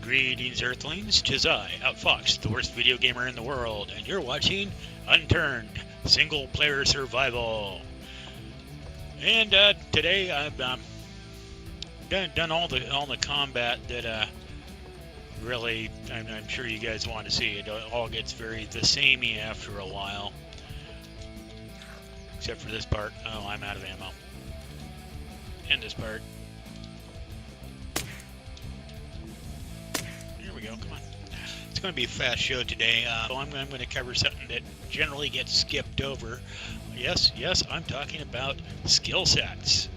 Greetings, Earthlings. 'Tis I, OUTFXD, the worst video gamer in the world, and you're watching Unturned, single-player survival. And today I've done all the combat that really I'm sure you guys want to see. It all gets very the samey after a while, except for this part. Oh, I'm out of ammo. And this part. Go. Come on. It's going to be a fast show today. So I'm going to cover something that generally gets skipped over. Yes, I'm talking about skill sets.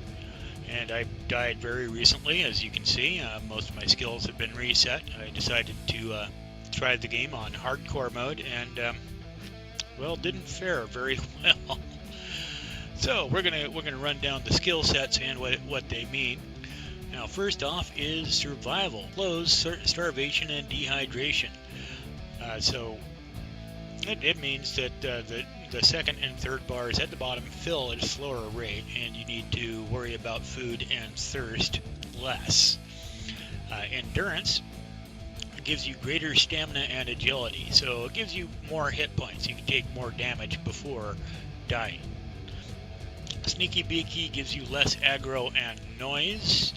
And I died very recently, as you can see. Most of my skills have been reset. I decided to try the game on hardcore mode, and well, didn't fare very well. So we're gonna run down the skill sets and what they mean. Now, first off is survival, clothes, starvation, and dehydration. So it means that the second and third bars at the bottom fill at a slower rate, and you need to worry about food and thirst less. Endurance gives you greater stamina and agility, so it gives you more hit points. You can take more damage before dying. Sneaky Beaky gives you less aggro and noise.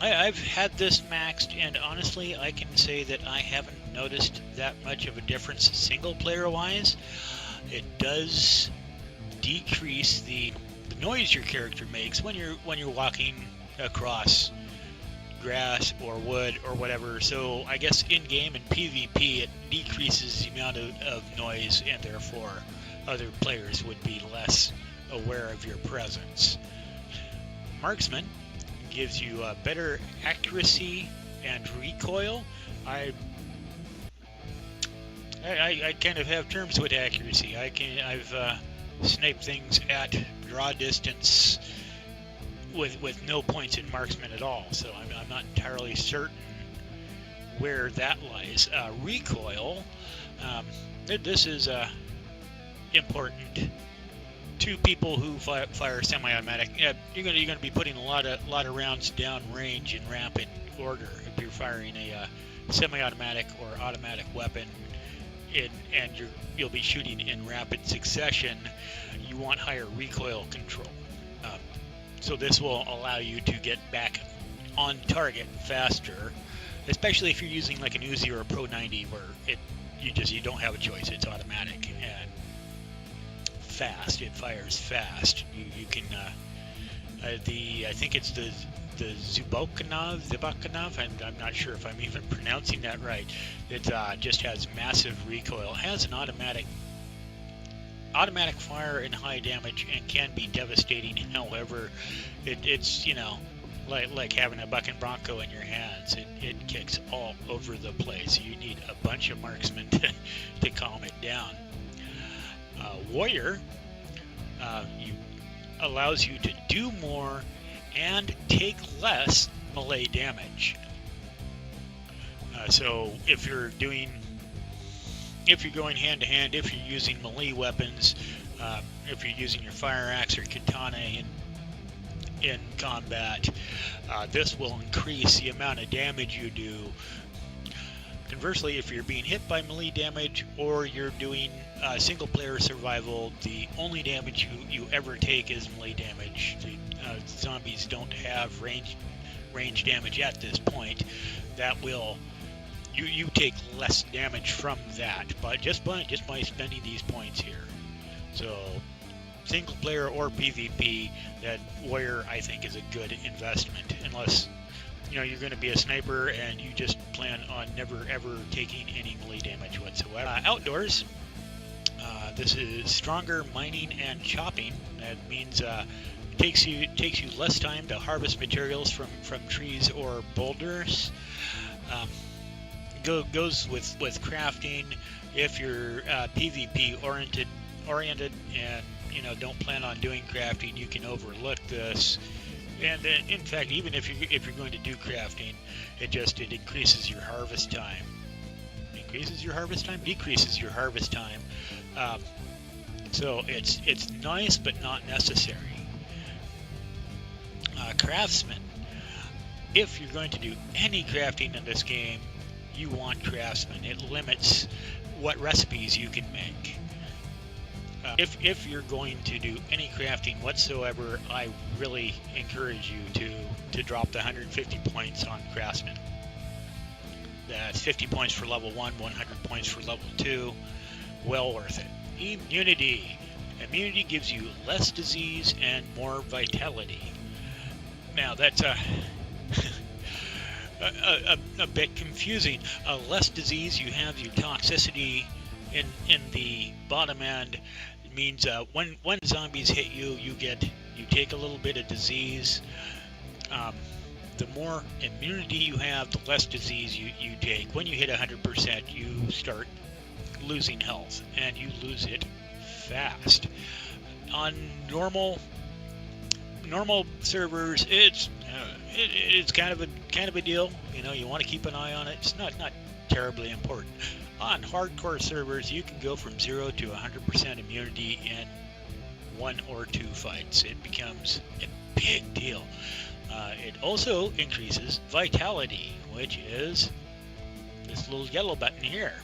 I've had this maxed, and honestly, I can say that I haven't noticed that much of a difference single player wise. It does decrease the noise your character makes when you're walking across grass or wood or whatever. So I guess in game and PvP it decreases the amount of noise, and therefore other players would be less aware of your presence. Marksman gives you better accuracy and recoil. I kind of have terms with accuracy. I've sniped things at draw distance with no points in marksman at all, so I'm not entirely certain where that lies. Recoil, this is important to people who fire semi-automatic. You're going to be putting a lot of rounds down range in rapid order if you're firing a semi-automatic or automatic weapon, and you'll be shooting in rapid succession. You want higher recoil control, so this will allow you to get back on target faster, especially if you're using like an Uzi or a Pro 90, where you don't have a choice. It's automatic and fast. It fires fast. You can I think it's the Zubokanov. I'm not sure if I'm even pronouncing that right. It just has massive recoil. It has an automatic fire and high damage and can be devastating. However, it's like having a bucking bronco in your hands. It kicks all over the place. You need a bunch of marksmen to calm it down. Warrior allows you to do more and take less melee damage. So if you're going hand to hand, if you're using melee weapons, if you're using your fire axe or katana in combat, this will increase the amount of damage you do. Conversely, if you're being hit by melee damage or you're doing single player survival, the only damage you ever take is melee damage. The zombies don't have range damage at this point. That will you take less damage from that, but just by spending these points here. So single player or PvP, that warrior I think is a good investment, unless you're going to be a sniper and you just plan on never ever taking any melee damage whatsoever. Outdoors, this is stronger mining and chopping. That means takes you less time to harvest materials from trees or boulders. Goes with crafting. If you're PvP oriented and don't plan on doing crafting, you can overlook this. And in fact, even if you're going to do crafting, it increases your harvest time. Decreases your harvest time. So it's nice but not necessary. Craftsman. if you're going to do any crafting in this game, you want Craftsman. It limits what recipes you can make. If you're going to do any crafting whatsoever, I really encourage you to drop the 150 points on Craftsman. That's 50 points for level 1, 100 points for level 2. Well worth it. Immunity. Immunity gives you less disease and more vitality. Now that's a bit confusing. Less disease, you have your toxicity in the bottom end. It means when zombies hit you, you take a little bit of disease. The more immunity you have, the less disease you take. When you hit 100%, you start losing health, and you lose it fast. On normal servers, it's kind of a deal. You know, you want to keep an eye on it. It's not terribly important. On hardcore servers, you can go from 0 to 100% immunity in 1 or 2 fights. It becomes a big deal. It also increases vitality, which is this little yellow button here,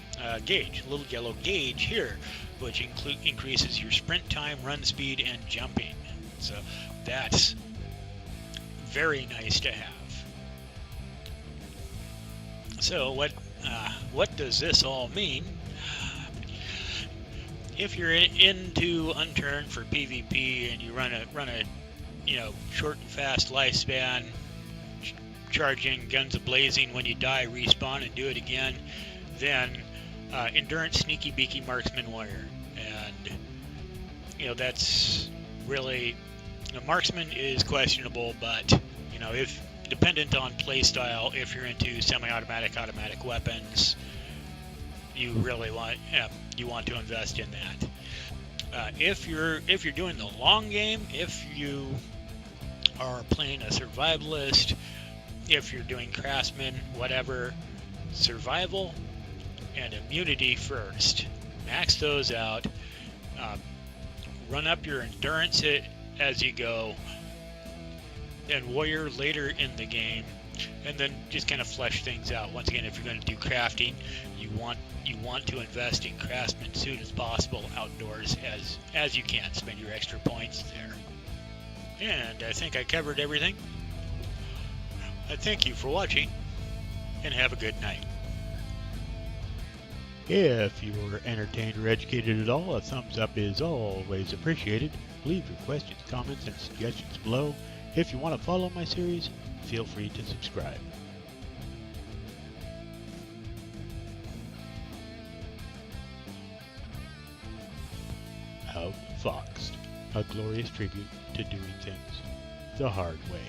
little yellow gauge here, which increases your sprint time, run speed, and jumping. So that's very nice to have. So what does this all mean? If you're into Unturned for PvP and you run a short and fast lifespan, charging guns a-blazing, when you die respawn and do it again, then Endurance, Sneaky Beaky, Marksman, Warrior. And that's really, Marksman is questionable, but if dependent on playstyle, if you're into semi-automatic, automatic weapons, you really want to invest in that. If you're doing the long game, if you are playing a survivalist, if you're doing Craftsman, whatever, survival and immunity first. Max those out. Run up your endurance as you go, and warrior later in the game, and then just kind of flesh things out. Once again, if you're going to do crafting, you want to invest in Craftsman as soon as possible outdoors as you can. Spend your extra points there. And I think I covered everything. I thank you for watching, and have a good night. If you were entertained or educated at all, a thumbs up is always appreciated. Leave your questions, comments, and suggestions below. If you want to follow my series, feel free to subscribe. OUTFXD, a glorious tribute to doing things the hard way.